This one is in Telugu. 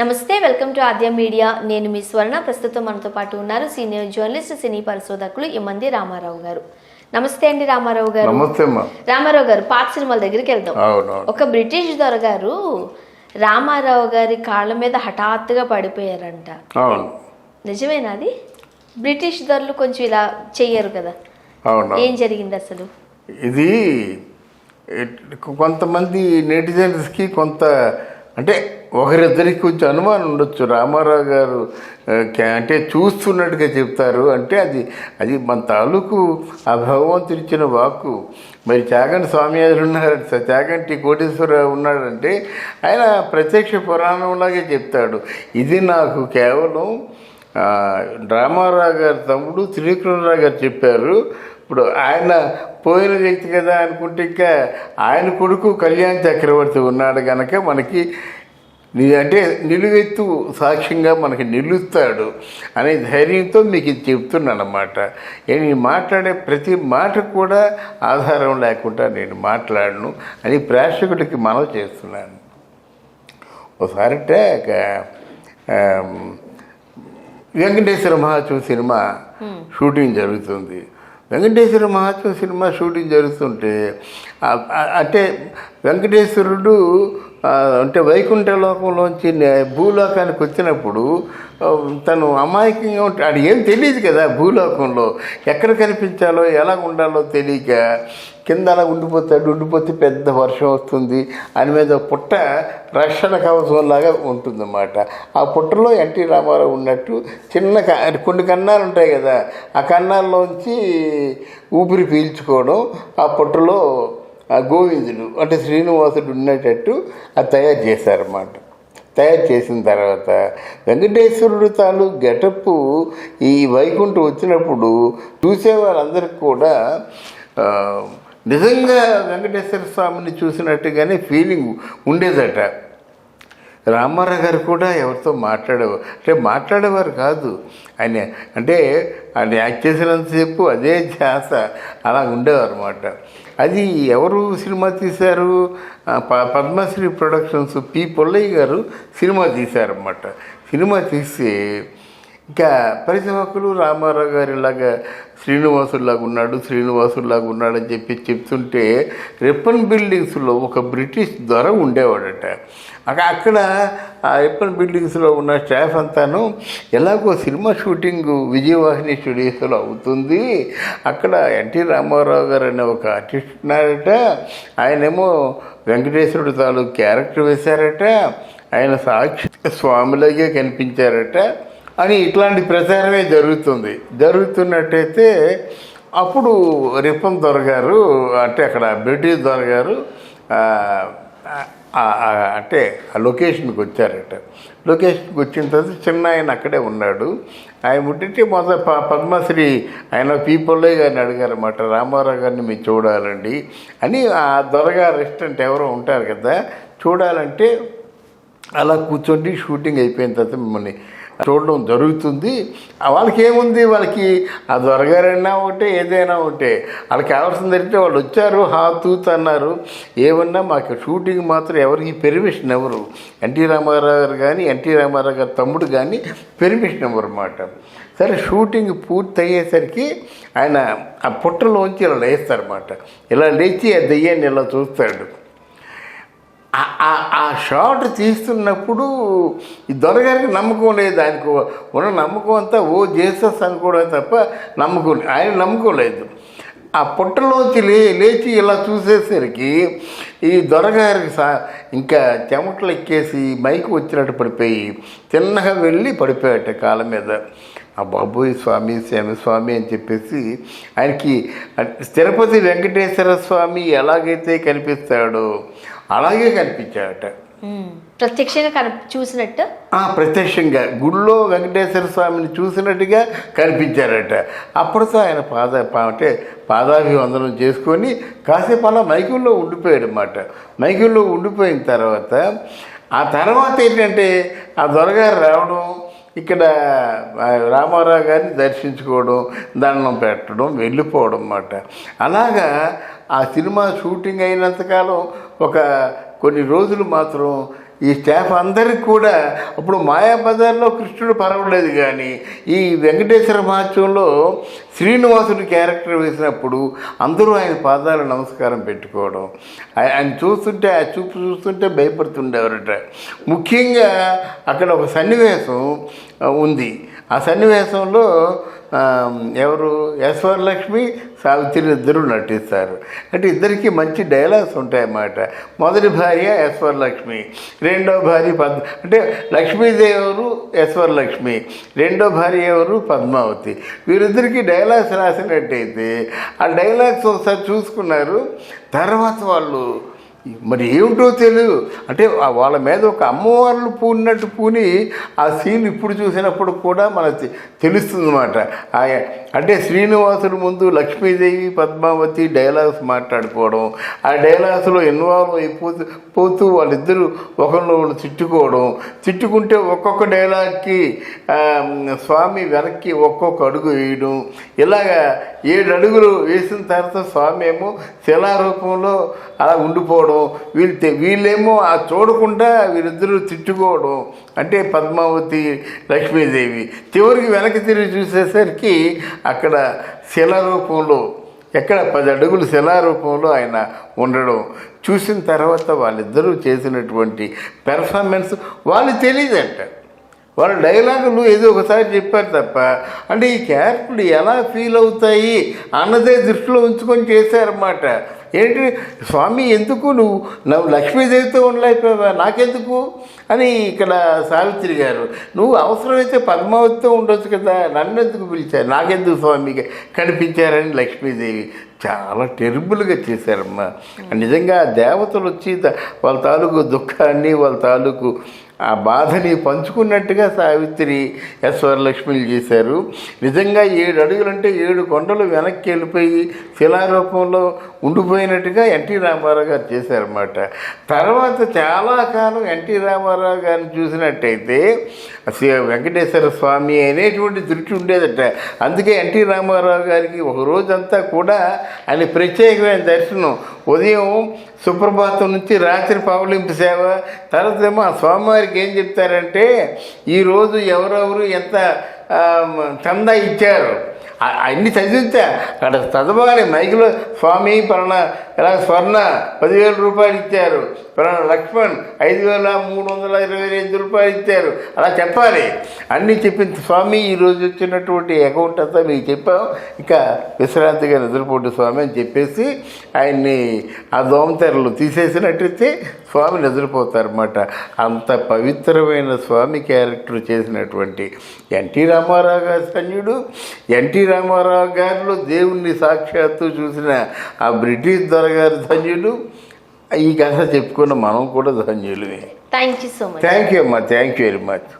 నమస్తే, వెల్కమ్ టు ఆద్య మీడియా. నేను మీ స్వర్ణ. ప్రస్తుతం మనతో పాటు ఉన్నారు సీనియర్ జర్నలిస్ట్, సినీ పరిశోధకులు ఇమ్మంది రామారావు గారు. నమస్తే అండి రామారావు గారు. నమస్తే అమ్మా. రామారావు గారు, పాత సినిమాల దగ్గరికి వెళ్దాం. ఒక బ్రిటిష్ దొరగారు రామారావు గారి కాళ్ళ మీద హఠాత్తుగా పడిపోయారంట. నిజమేనా అది? బ్రిటిష్ దొరలు కొంచెం ఇలా చెయ్యరు కదా, ఏం జరిగింది అసలు? ఇది కొంతమంది నెటిజన్స్కి కొంత అంటే ఒకరిద్దరికి కొంచెం అనుమానం ఉండొచ్చు. రామారావు గారు అంటే చూస్తున్నట్టుగా చెప్తారు అంటే అది మన తాలూకు ఆ భగవంతుడు ఇచ్చిన వాక్కు. మరి చాగంటి స్వామియారు ఉన్నారు, చాగంటి కోటేశ్వరరావు ఉన్నాడంటే ఆయన ప్రత్యక్ష పురాణంలాగే చెప్తాడు. ఇది నాకు కేవలం రామారావు గారి తమ్ముడు త్రివిక్రమరావు గారు చెప్పారు. ఇప్పుడు ఆయన పోయిన వ్యక్తి కదా అనుకుంటే ఇంకా ఆయన కొడుకు కళ్యాణ్ చక్రవర్తి ఉన్నాడు కనుక మనకి అంటే నిలువెత్తు సాక్ష్యంగా మనకి నిలుస్తాడు అనే ధైర్యంతో మీకు ఇది చెప్తున్నాను అన్నమాట. నేను మాట్లాడే ప్రతి మాట కూడా ఆధారం లేకుండా నేను మాట్లాడను అని ప్రేక్షకుడికి మనవి చేస్తున్నాను. ఒకసారంటే వెంకటేశ్వర మహాత్మ సినిమా షూటింగ్ జరుగుతుంది. వెంకటేశ్వర మహాత్మ సినిమా షూటింగ్ జరుగుతుంటే అంటే వెంకటేశ్వరుడు అంటే వైకుంఠ లోకంలోంచి భూలోకానికి వచ్చినప్పుడు తను అమాయకంగా ఉంటే అది ఏం తెలియదు కదా. భూలోకంలో ఎక్కడ కనిపించాలో ఎలా ఉండాలో తెలియక కింద అలా ఉండిపోతే పెద్ద వర్షం వస్తుంది. ఆయన మీద పుట్ట రక్షణ కవచంలాగా ఉంటుందన్నమాట. ఆ పుట్టలో ఎన్టీ రామారావు ఉన్నట్టు చిన్న కొన్ని కన్నాలు ఉంటాయి కదా, ఆ కన్నాల్లోంచి ఊపిరి పీల్చుకోవడం, ఆ పుట్టలో గోవిందుడు అంటే శ్రీనివాసుడు ఉండేటట్టు అది తయారు చేశారన్నమాట. తయారు చేసిన తర్వాత వెంకటేశ్వరుడు తాను గెటప్పు ఈ వైకుంఠం వచ్చినప్పుడు చూసే వాళ్ళందరికీ కూడా నిజంగా వెంకటేశ్వర స్వామిని చూసినట్టుగానే ఫీలింగ్ ఉండేదట. రామారావు గారు కూడా ఎవరితో మాట్లాడేవారు కాదు. ఆయన అంటే ఆయన యాక్ట్ చేసినంతసేపు అదే ధ్యాస అలా ఉండేవారు అన్నమాట. అది ఎవరు సినిమా తీశారు? పద్మశ్రీ ప్రొడక్షన్స్ పి పొల్లయ్య గారు సినిమా తీశారన్నమాట. సినిమా తీసి ఇంకా పరిశ్రమకులు రామారావు గారు ఇలాగా శ్రీనివాసుల్లాగా ఉన్నాడని చెప్పి చెప్తుంటే రిప్పన్ బిల్డింగ్స్లో ఒక బ్రిటిష్ దొర ఉండేవాడట. అక్కడ ఆ రిప్పన్ బిల్డింగ్స్లో ఉన్న స్టాఫ్ అంతాను ఎలాగో సినిమా షూటింగ్ విజయవాహిని స్టూడియోస్లో అవుతుంది, అక్కడ ఎన్టీ రామారావు గారు అనే ఒక ఆర్టిస్ట్ ఉన్నారట, ఆయనేమో వెంకటేశ్వరుడు తాలూకు క్యారెక్టర్ వేశారట, ఆయన సాక్షి స్వామిలాగే కనిపించారట అని ఇట్లాంటి ప్రచారమే జరుగుతున్నట్టయితే అప్పుడు రిప్పన్ దొరగారు అంటే అక్కడ బ్రిటిష్ దొరగారు అంటే ఆ లొకేషన్కి వచ్చారట. లొకేషన్కి వచ్చిన తర్వాత చిన్న ఆయన అక్కడే ఉన్నాడు. ఆయన ఉంటే పద్మశ్రీ ఆయన పీపుల్లయ్య గారిని అడిగారన్నమాట, రామారావు గారిని మీరు చూడాలండి అని. ఆ దొరగారు రెస్టారెంట్ ఎవరో ఉంటారు కదా, చూడాలంటే అలా కూర్చోండి, షూటింగ్ అయిపోయిన తర్వాత మిమ్మల్ని చూడడం జరుగుతుంది. వాళ్ళకి ఏముంది, వాళ్ళకి ఆ దొరగారైనా ఒకటే ఏదైనా ఒకటే, వాళ్ళకి కావాల్సింది అంటే వాళ్ళు వచ్చారు, తూత్ అన్నారు, ఏమన్నా మాకు షూటింగ్ మాత్రం ఎవరికి పెర్మిషన్ ఎవరు, ఎన్టీ రామారావు గారు కానీ ఎన్టీ రామారావు గారి తమ్ముడు కానీ పెర్మిషన్ ఎవరు అన్నమాట. సరే షూటింగ్ పూర్తి అయ్యేసరికి ఆయన ఆ పుట్టలోంచి ఇలా లేస్తారన్నమాట. ఇలా లేచి ఆ దెయ్యాన్ని ఇలా చూస్తాడు. ఆ షాట్ తీస్తున్నప్పుడు ఈ దొరగారికి నమ్మకం లేదు. ఆయనకు ఉన్న నమ్మకం అంతా జీసస్ అనుకోవడం తప్ప ఆయన నమ్మకం లేదు. ఆ పుట్టలోంచి లేచి ఇలా చూసేసరికి ఈ దొరగారికి ఇంకా చెమటలు ఎక్కేసి మైకు వచ్చినట్టు పడిపోయి తిన్నగా వెళ్ళి పడిపోయాట కాళ్ళ మీద. ఆ బాబోయ్ స్వామి స్వామి అని చెప్పేసి ఆయనకి తిరుపతి వెంకటేశ్వర స్వామి ఎలాగైతే కనిపిస్తాడో అలాగే కనిపించాడట. ప్రత్యక్షంగా చూసినట్టు, ప్రత్యక్షంగా గుళ్ళో వెంకటేశ్వర స్వామిని చూసినట్టుగా కనిపించారట. అప్పటితో ఆయన అంటే పాదాభివందనం చేసుకొని కాసేపు అలా మైకుల్లో ఉండిపోయాడు అన్నమాట. మైకుల్లో ఉండిపోయిన తర్వాత ఆ తర్వాత ఏంటంటే ఆ దొరగారు రావడం, ఇక్కడ రామారావు గారిని దర్శించుకోవడం, దండం పెట్టడం, వెళ్ళిపోవడం అన్నమాట. అలాగా ఆ సినిమా షూటింగ్ అయినంతకాలం కొన్ని రోజులు మాత్రం ఈ స్టాఫ్ అందరికి కూడా అప్పుడు మాయాబజార్లో కృష్ణుడు పర్వాలేదు, కానీ ఈ వెంకటేశ్వర మహత్యంలో శ్రీనివాసుడి క్యారెక్టర్ వేసినప్పుడు అందరూ ఆయన పాదాలు నమస్కారం పెట్టుకోవడం, ఆయన చూస్తుంటే ఆ చూపు చూస్తుంటే భయపడుతుండేవారట. ముఖ్యంగా అక్కడ ఒక సన్నివేశం ఉంది. ఆ సన్నివేశంలో ఎవరు ఎస్వరలక్ష్మి సావిత్రి ఇద్దరు నటిస్తారు. అంటే ఇద్దరికి మంచి డైలాగ్స్ ఉంటాయన్నమాట. మొదటి భార్య ఎస్వరలక్ష్మి, రెండో భార్య అంటే లక్ష్మీదేవి ఎవరు, ఎస్వరలక్ష్మి, రెండో భార్య ఎవరు, పద్మావతి. వీరిద్దరికి డైలాగ్స్ రాసినట్టయితే ఆ డైలాగ్స్ ఒకసారి చూసుకున్నారు. తర్వాత వాళ్ళు మరి ఏమిటో తెలియదు, అంటే వాళ్ళ మీద ఒక అమ్మవార్లు పూనినట్టు పూని ఆ సీన్ ఇప్పుడు చూసినప్పుడు కూడా మనకు తెలుస్తుంది అన్నమాట. అంటే శ్రీనివాసుడి ముందు లక్ష్మీదేవి పద్మావతి డైలాగ్స్ మాట్లాడుకోవడం, ఆ డైలాగ్స్లో ఇన్వాల్వ్ పోతూ వాళ్ళిద్దరూ ఒకళ్ళు తిట్టుకుంటే ఒక్కొక్క డైలాగ్కి స్వామి వెనక్కి ఒక్కొక్క అడుగు వేయడం, ఇలాగా 7 అడుగులు వేసిన తర్వాత స్వామి ఏమో శిలారూపంలో అలా ఉండిపోవడం, వీళ్ళేమో ఆ చూడకుండా వీరిద్దరూ తిట్టుకోవడం, అంటే పద్మావతి లక్ష్మీదేవి. చివరికి వెనక్కి తిరిగి చూసేసరికి అక్కడ శిలారూపంలో, ఎక్కడ 10 అడుగులు శిలారూపంలో ఆయన ఉండడం చూసిన తర్వాత వాళ్ళిద్దరూ చేసినటువంటి పెర్ఫార్మెన్స్ వాళ్ళు తెలియదంట. వాళ్ళ డైలాగులు ఏదో ఒకసారి చెప్పారు తప్ప, అంటే ఈ క్యారెక్టర్లు ఎలా ఫీల్ అవుతాయి అన్నదే దృష్టిలో ఉంచుకొని చేశారన్నమాట. ఏంటి స్వామి ఎందుకు నువ్వు లక్ష్మీదేవితో ఉండలేకపోయావా, నాకెందుకు అని ఇక్కడ సావిత్రి గారు, నువ్వు అవసరమైతే పద్మావతితో ఉండొచ్చు కదా, నన్నెందుకు పిలిచారు, నాకెందుకు స్వామిగా కనిపించారని లక్ష్మీదేవి చాలా టెర్బుల్గా చేశారమ్మా. నిజంగా దేవతలు వచ్చి వాళ్ళ తాలూకు దుఃఖాన్ని వాళ్ళ తాలూకు ఆ బాధని పంచుకున్నట్టుగా సావిత్రి వరలక్ష్మిలు చేశారు. నిజంగా 7 అడుగులంటే 7 కొండలు వెనక్కి వెళ్ళిపోయి శిలారూపంలో ఉండిపోయినట్టుగా ఎన్టీ రామారావు గారు చేశారన్నమాట. తర్వాత చాలా కాలం ఎన్టీ రామారావు గారిని చూసినట్టయితే వెంకటేశ్వర స్వామి అనేటువంటి దృష్టి ఉండేదట. అందుకే ఎన్టీ రామారావు గారికి ఒక రోజంతా కూడా ఆయన ప్రత్యేకమైన దర్శనం. ఉదయం సుప్రభాతం నుంచి రాత్రి పవలింపు సేవ, తర్వాత ఏమో ఆ స్వామివారికి ఏం చెప్తారంటే ఈరోజు ఎవరెవరు ఎంత చందా ఇచ్చారు అన్ని చదివితే అక్కడ చదవాలి మైకులో, స్వామి పలానా ఇలా స్వర్ణ 10,000 రూపాయలు ఇచ్చారు, పలానా లక్ష్మణ్ 5,325 రూపాయలు ఇచ్చారు, అలా చెప్పాలి. అన్నీ చెప్పింది స్వామి ఈరోజు వచ్చినటువంటి అకౌంట్ అంతా మీకు చెప్పాం, ఇంకా విశ్రాంతిగా నిద్రపోటు స్వామి అని చెప్పేసి ఆయన్ని ఆ దోమతెరలు తీసేసినట్టయితే స్వామి నిద్రపోతారన్నమాట. అంత పవిత్రమైన స్వామి క్యారెక్టర్ చేసినటువంటి ఎన్టీ రామారావు గారి ధన్యుడు. ఎన్టీ రామారావు గారిలో దేవుణ్ణి సాక్షాత్తు చూసిన ఆ బ్రిటిష్ దొరగారి ధన్యుడు. ఈ కథ చెప్పుకున్న మనం కూడా ధన్యులమే. Thank you so much. Thank you అమ్మా, థ్యాంక్ యూ వెరీ మచ్.